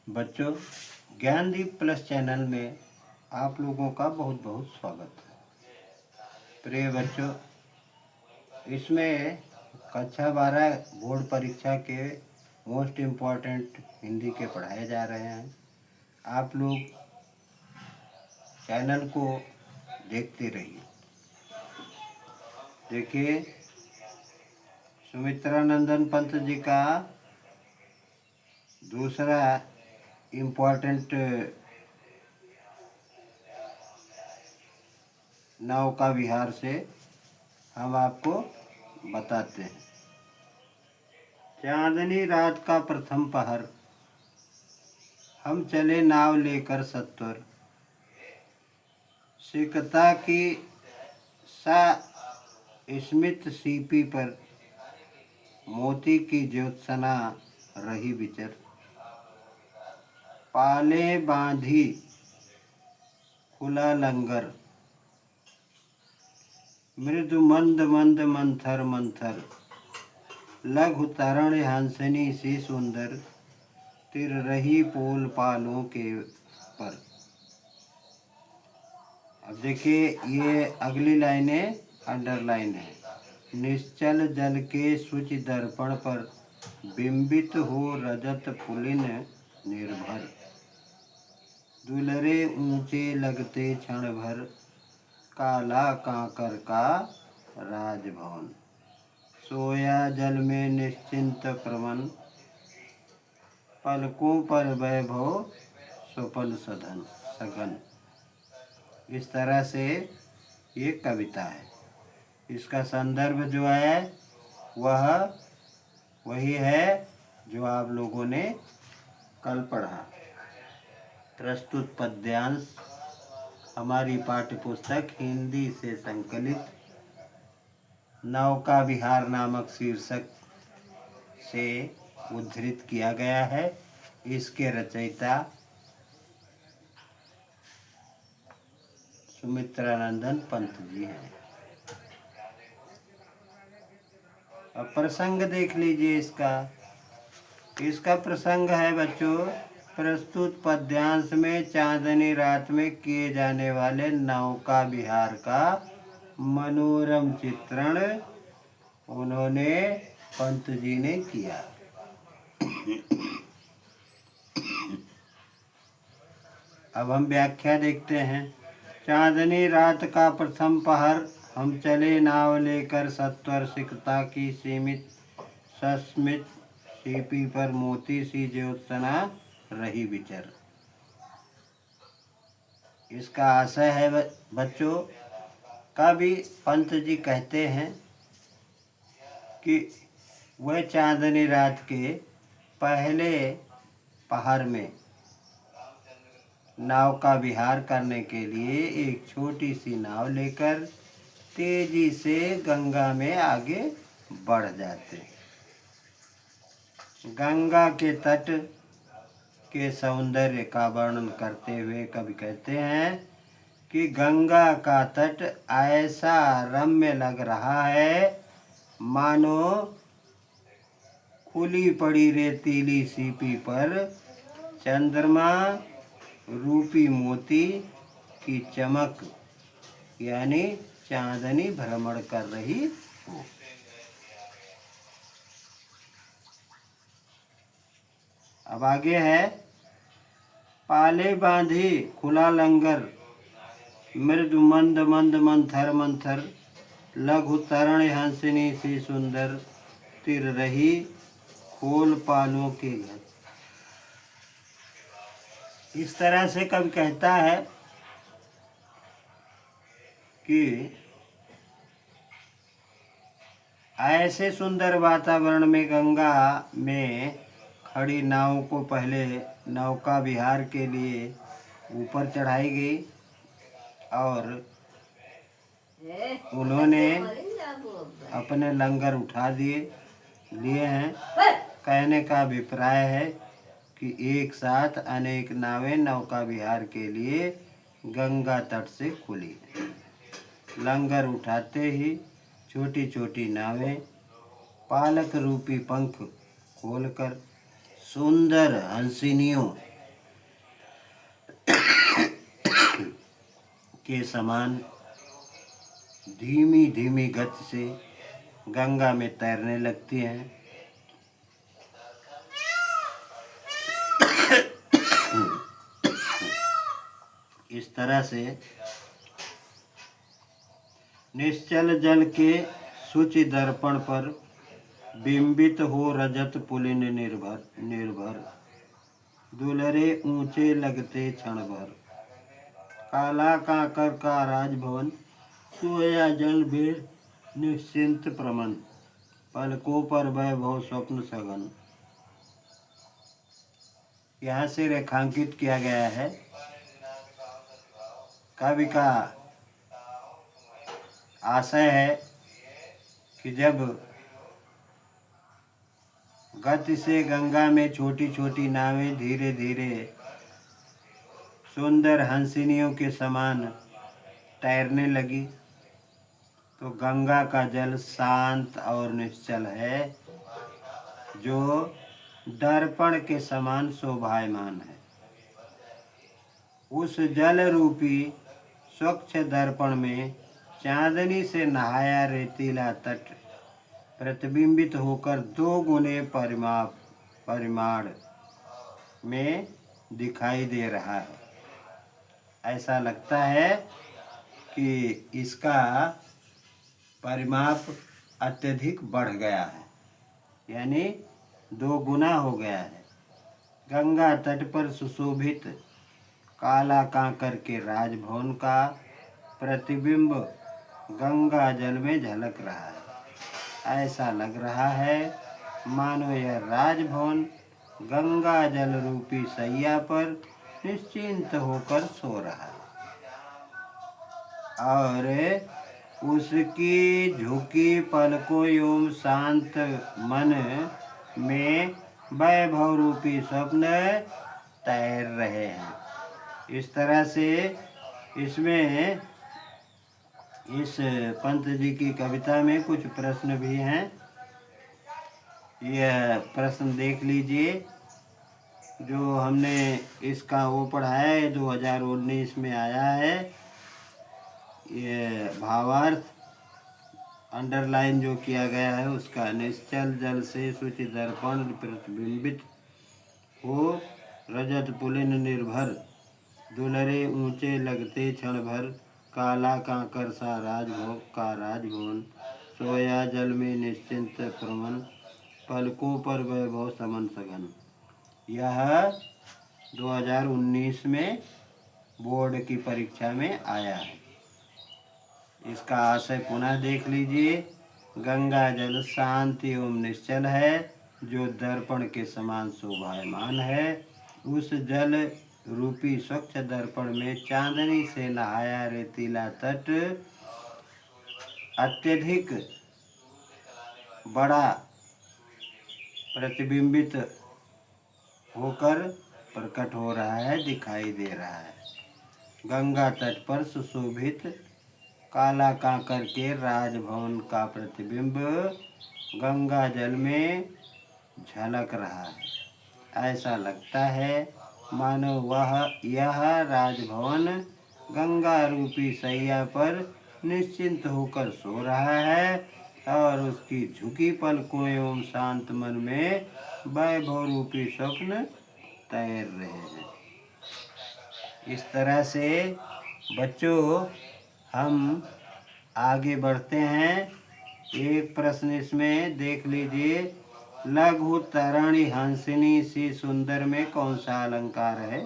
बच्चों, Gyandeep plus channel में आप लोगों का बहुत बहुत स्वागत है। प्रिय बच्चों, इसमें कक्षा 12 बोर्ड परीक्षा के मोस्ट इम्पॉर्टेंट हिंदी के पढ़ाए जा रहे हैं। आप लोग चैनल को देखते रहिए। देखिए, सुमित्रानंदन पंत जी का दूसरा इम्पॉर्टेंट नौका विहार से हम आपको बताते हैं। चांदनी रात का प्रथम पहर, हम चले नाव लेकर सत्वर, सिकता की सा स्मित सीपी पर, मोती की ज्योत्सना रही विचर, पाले बांधी खुला लंगर, मृदु मंद मंद मंथर मंथर, लघु तरण हंसनी सी सुंदर, तिर रही पोल पालों के पर। अब देखिए, ये अगली लाइनें अंडरलाइन है। निश्चल जल के शुचि दर्पण पर, बिंबित हो रजत पुलिन निर्भर, दुलरे ऊंचे लगते क्षण भर, काला कांकर का राजभवन, सोया जल में निश्चिंत प्रमन, पलकों पर वैभव स्वपन सघन। इस तरह से ये कविता है। इसका संदर्भ जो है वह वही है जो आप लोगों ने कल पढ़ा। प्रस्तुत पद्यांश हमारी पाठ्य पुस्तक हिंदी से संकलित नौका विहार नामक शीर्षक से उद्धृत किया गया है। इसके रचयिता सुमित्रानंदन पंत जी हैं। अब प्रसंग देख लीजिए। इसका प्रसंग है बच्चों, प्रस्तुत पद्यांश में चांदनी रात में किए जाने वाले नौका विहार का मनोरम चित्रण उन्होंने पंत जी ने किया। अब हम व्याख्या देखते हैं। चांदनी रात का प्रथम पहर, हम चले नाव लेकर सत्वर, सिकता की सीमित सस्मित सीपी पर, मोती सी ज्योत्सना रही विचर। इसका आशय है बच्चों, कवि पंत जी कहते हैं कि वह चांदनी रात के पहले पहर में नाव का विहार करने के लिए एक छोटी सी नाव लेकर तेजी से गंगा में आगे बढ़ जाते। गंगा के तट के सौंदर्य का वर्णन करते हुए कवि कहते हैं कि गंगा का तट ऐसा रम्य लग रहा है मानो खुली पड़ी रेतीली सीपी पर चंद्रमा रूपी मोती की चमक यानी चांदनी भ्रमण कर रही हो। अब आगे है, पाले बांधी खुला लंगर, मृदु मंद मंद मंथर मंथर, लघु तरण हंसनी सी सुंदर, तिर रही खोल पालों के घर। इस तरह से कवि कहता है कि ऐसे सुंदर वातावरण में गंगा में खड़ी नाव को पहले नौका विहार के लिए ऊपर चढ़ाई गई और उन्होंने अपने लंगर उठा लिए हैं। कहने का अभिप्राय है कि एक साथ अनेक नावें नौका विहार के लिए गंगा तट से खुली। लंगर उठाते ही छोटी छोटी नावें पालक रूपी पंख खोलकर सुंदर हंसिनियों के समान धीमी धीमी गति से गंगा में तैरने लगती हैं। इस तरह से निश्चल जल के शुचि दर्पण पर बिंबित हो रजत पुलिन निर्भर दुलरे ऊंचे लगते क्षण भर। काला काकर का राजभवन सोया जल में निश्चिंत प्रमन पलकों पर वैभव स्वप्न सघन। यहाँ से रेखांकित किया गया है कवि का आशय है कि जब गति से गंगा में छोटी छोटी नावें धीरे धीरे सुंदर हंसिनियों के समान तैरने लगी तो गंगा का जल शांत और निश्चल है, जो दर्पण के समान शोभायमान है। उस जल रूपी स्वच्छ दर्पण में चांदनी से नहाया रेतीला तट प्रतिबिंबित होकर 2 गुने परिमाण में दिखाई दे रहा है। ऐसा लगता है कि इसका परिमाप अत्यधिक बढ़ गया है, यानी 2 गुना हो गया है। गंगा तट पर सुशोभित काला कांकर के राजभवन का प्रतिबिंब गंगा जल में झलक रहा है। ऐसा लग रहा है मानो यह राजभवन गंगा जल रूपी सैया पर निश्चिंत होकर सो रहा है और उसकी झुकी पलकों एवं शांत मन में वैभव रूपी स्वप्न तैर रहे हैं। इस तरह से इसमें इस पंत जी की कविता में कुछ प्रश्न भी हैं। यह प्रश्न देख लीजिए जो हमने इसका वो पढ़ा है, 2019 में आया है। ये भावार्थ अंडरलाइन जो किया गया है उसका, निश्चल जल से शुचि दर्पण प्रतिबिंबित हो रजत पुलिन निर्भर दुलरे ऊंचे लगते क्षण भर। काला कांकर सा राजभवन सोया जल में निश्चिंत प्रमन पलकों पर वैभव समन सघन। यह 2019 में बोर्ड की परीक्षा में आया है। इसका आशय पुनः देख लीजिए। गंगा जल शांत एवं निश्चल है, जो दर्पण के समान शोभायमान है। उस जल रूपी स्वच्छ दर्पण में चांदनी से नहाया रेतीला तट अत्यधिक बड़ा प्रतिबिंबित होकर प्रकट हो रहा है, दिखाई दे रहा है। गंगा तट पर सुशोभित काला कांकर के राजभवन का प्रतिबिंब गंगा जल में झलक रहा है। ऐसा लगता है मानो यह राजभवन गंगा रूपी सैया पर निश्चिंत होकर सो रहा है और उसकी झुकी पलकों एवं शांत मन में वैभव रूपी स्वप्न तैर रहे हैं। इस तरह से बच्चों हम आगे बढ़ते हैं। एक प्रश्न इसमें देख लीजिए, लघु तरणि हंसिनी सी सुंदर में कौन सा अलंकार है?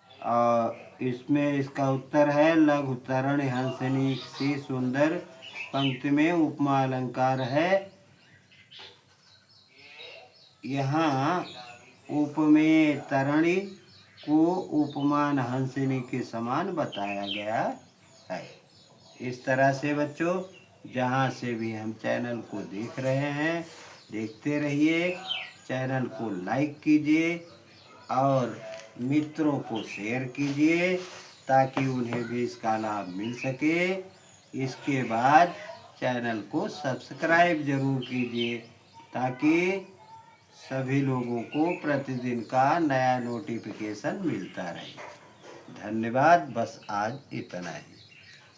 और इसमें इसका उत्तर है लघु तरणि हंसिनी सी सुंदर पंक्ति में उपमा अलंकार है। यहाँ उपमेय तरणि को उपमान हंसिनी के समान बताया गया है। इस तरह से बच्चों जहाँ से भी हम चैनल को देख रहे हैं देखते रहिए, चैनल को लाइक कीजिए और मित्रों को शेयर कीजिए ताकि उन्हें भी इसका लाभ मिल सके। इसके बाद चैनल को सब्सक्राइब जरूर कीजिए ताकि सभी लोगों को प्रतिदिन का नया नोटिफिकेशन मिलता रहे। धन्यवाद। बस आज इतना ही।